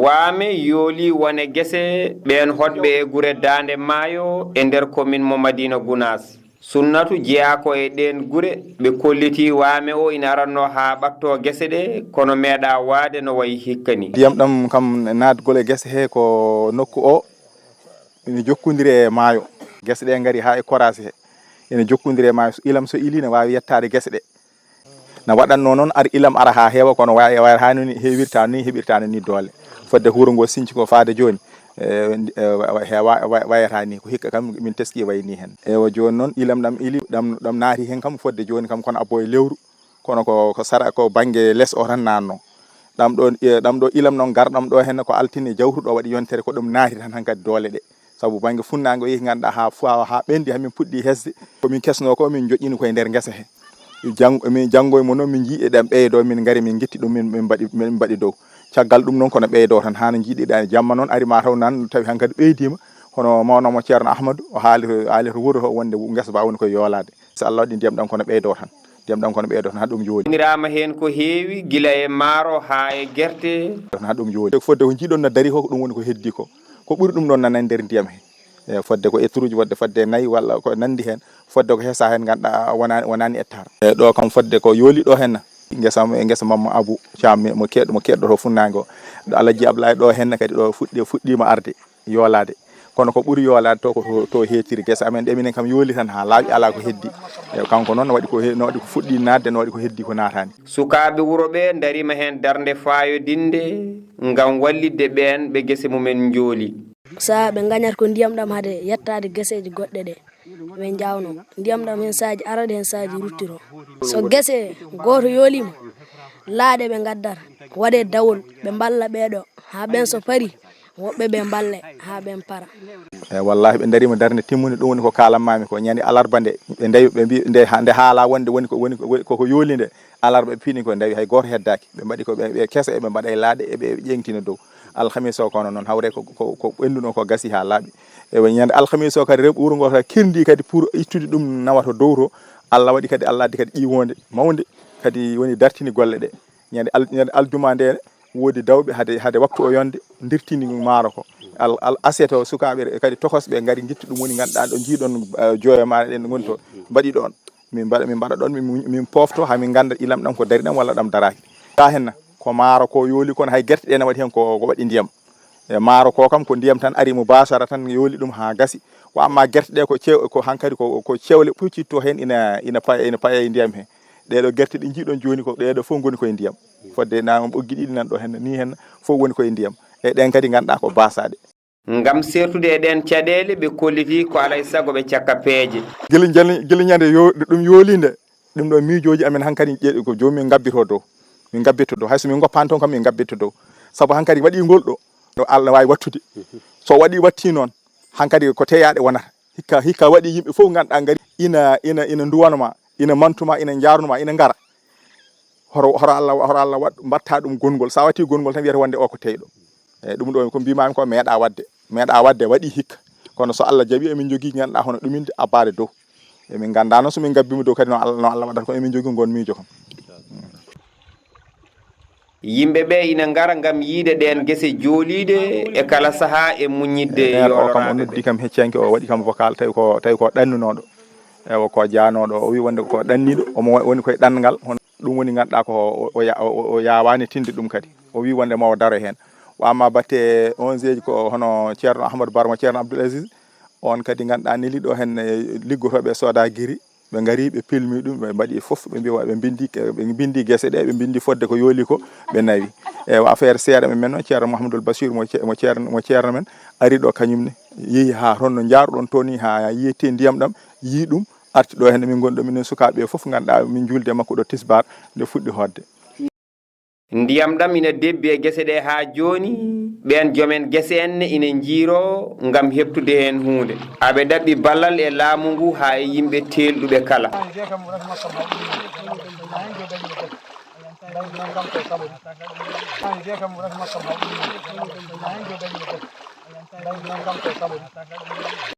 Waame yoolii wone gese ɓeen hoɗɓe e gure Daande Maayo e nder commune mo Madina Gounass. Sounatou jeyaa ko e ɗeen gure ɓe kolliti Waame o ina aratnoo haa ɓattoo gese ɗe kono meeɗaa waade no wayi hikka ni. Ndiyam ɗam kam naatgol e gese hee ko nokku o ina jokkondiri e maayo. Gese ɗe ngari haa e koraasi hee ina jokkondiri e maayo. Ilam so ilii ne waawi yettaade gese ɗe. No waɗatnoo noon ilam ara haa heewa kono wayata haa ni heewirtaa ni heɓirtaano ni doole. Fodde huuro ngoo sinci ko faade jooni wayataa ni ko hikka kam min teskii wayi ni hen. Eewa jooni noon ilam ɗam ili ɗam naati hen kam fodde jooni kam kono abbo e lewru kono ko sara ko baŋnge les o tan naatnoo. ɗam ɗo ilam noon garɗam ɗo hen ko altini jawtuɗo waɗi yontere ko ɗum naati tan hankadi doole ɗe sabu baŋnge funnaange o yehi ganduɗa ha ɓendi hamin puɗɗi hesde komin kesno ko min joƴƴini koye nder ngesa he min janngoye mo noon min jii ɗam ɓeydo min ngari min gitti ɗum min mbaɗi dow caggal ɗum noon kono ɓeydo tan hano jiiɗiɗani jamma noon ari mataw nan tawi hankadi ɓeydima hono mawnomo ceerno Ahmadou o haali to wuuro to wonde ngesa ba woni koye yoolade so Allah waɗi ndiyam ɗam kono ɓeydo tan ndiyam ɗam kono ɓeydo tan ha ɗum jooni nirama hen ko heewi gila e maaro ha e guerte ha ɗum jooni fodde ko jiiɗon no dari ko ɗum woni ko heddi ko ɓuri ɗum ɗon nanani nder ndiyam he fodde ko etruji wadde fodde nayyi walla ko nandi hen fodde ko hesa hen ganduɗa wonani hectare ɗo kam fodde ko yooli ɗo henna ngesa mamma Abou Thiam mo keɗɗo to funnaange o ɗo Alaji Ablaye ɗo henna kadi ɗo fuɗɗima arde yoolade kono ko ɓuri yoolade to heetiri gesa amen ɗe minen kam yooli tan ha laaɓi ala ko heddi kanko noon no waɗi ko fuɗɗi nadde no waɗi ko heddi ko natani sukaɓe wuuro ɓe darima hen darde fayodinde ngam wallidde ɓen ɓe gese mumen jooli sa ɓe gañat ko ndiyam ɗam hade yettade geseji goɗɗe ɗe ɓe jawno ndiyam ɗam hen saji arade hen saji ruttiro so gese goto yoolima laaɗe ɓe gaddata waɗe dawol ɓe balla ɓeɗo ha ɓen so paari woɓɓe ɓe balle ha ɓen para wallahi ɓe darima darde timmuni ɗum woni ko kalanmami ko ñande alarba nde ɓe dawi ɓe mbi nde haala wonde woni koko yooli nde alarba ɓe piini ko dawi hay goto heddaki ɓe mbaɗi ko ɓe kesa eɓe mbaɗa e laaɗe eɓe ƴeŋtina dow alhamis o kono noon hawre ko ɓenduno ko gasi ha laaɓi ewa ñande alhamis o kadi rewɓe wuuro ngo kadi kirdi kadi pour ittude ɗum nawato dow to Allah waɗi kadi Allah addi kadi ƴiwonde mawde kadi woni dartini golle ɗe ñande aljuma nde woodi dawɓe hade waktu o yonde dirtini maaro ko assiette o sukaɓe kadi tokosɓe ngari guitti ɗum woni ganduɗa ɗo jiiɗon jooyo ma ɗen goni to mbaɗi ɗon min mbaɗa ɗon min pofto ha min ganda ilam ɗam ko dari ɗam walla ɗam daraki ga henna ko maaro ko yooli kono hay guerte ɗe ne waɗi hen ko waɗi ndiyam e maaro ko kam ko ndiyam tan ari mo basara tan yooli ɗum ha gasi ko amma guerte ɗe ko hankadi ko cewle puccitto hen ina paye ndiyam he ɗeɗo guerte ɗi jiiɗon joni ko ɗeɗo fof goni koye ndiyam fodde na ɓoggi ɗiɗi nan ɗo hen ni hen fof woni koye ndiyam e ɗen kadi ganduɗa ko basaɗe ngam sertude e ɗen caɗele ɓe kolliti ko alay saago ɓe cakka peeje guila ñande ɗum yoolinde ɗum ɗo miijoji amen hankkadi ƴeeɗi ko joni min gabbito dow hayso min goppan toon kam min gabbito dow saabu hankkadi waɗi ngol ɗo no Allah wawi wattude so watti noon hankkadi ko teyaɗe wonata hikka waɗi yimɓe fof ganduɗa gari ina duwanoma ina mantuma ina jarnuma ina ngara horo Allah mbatta ɗum gongol sa watti gongol tan wiyata wonde o ko teyɗo eyyi ɗum ɗo ko mbimami ko meeɗa wadde waɗi hikka kono so Allah jaaɓi emin jogui ganduɗa hono ɗuminde abbade dow emin ganda noon somin gabbima dow kadi no Allah waɗata ko emin jogui gon miijo kam yimɓe ɓe ina ngara ngam yiide ɗen gese jooliɗe e kala saaha e muñidde yoloraɓe kam o noddi kam hecciyanke o waɗi kam vocal tawi ko ɗannunoɗo ewa ko janoɗo o wi wonde ko ɗanniɗo omo woni koye ɗanngal hono ɗum woni ganduɗa ko o yawani tinde ɗum kadi o wi wonde mawo daro hen wamma batte 11 ko hono ceerno Ahmadou Barmo ceerno Abdoul Aziz on kadi ganduɗa neliɗo hen liggotoɓe soda guiri ɓe ngari ɓe pilmi ɗum ɓe mbaɗi foof ɓe bindi guese ɗe ɓe bindi fodde ko yooli ko ɓe nawi eyi affaire seeɗa men noon ceerno Mouhamadoul Bachir mo ceerno men ari ɗo kañumne yeehi ha toon no jaaruɗon to ni ha yetti ndiyam ɗam yi ɗum arti ɗo hen min goni ɗo minen sukaɓe foof ganduɗa min julde makko ɗo tisbar nde fuɗɗi hodde ndiyam ɗam ina debbi e gese ɗe ha joni ɓen joomen gese en ina jiiro ngam heptude hen hunde aɓe ɗaɓɓi ballal e laamu ngu ha e yimɓe telɗuɓe kala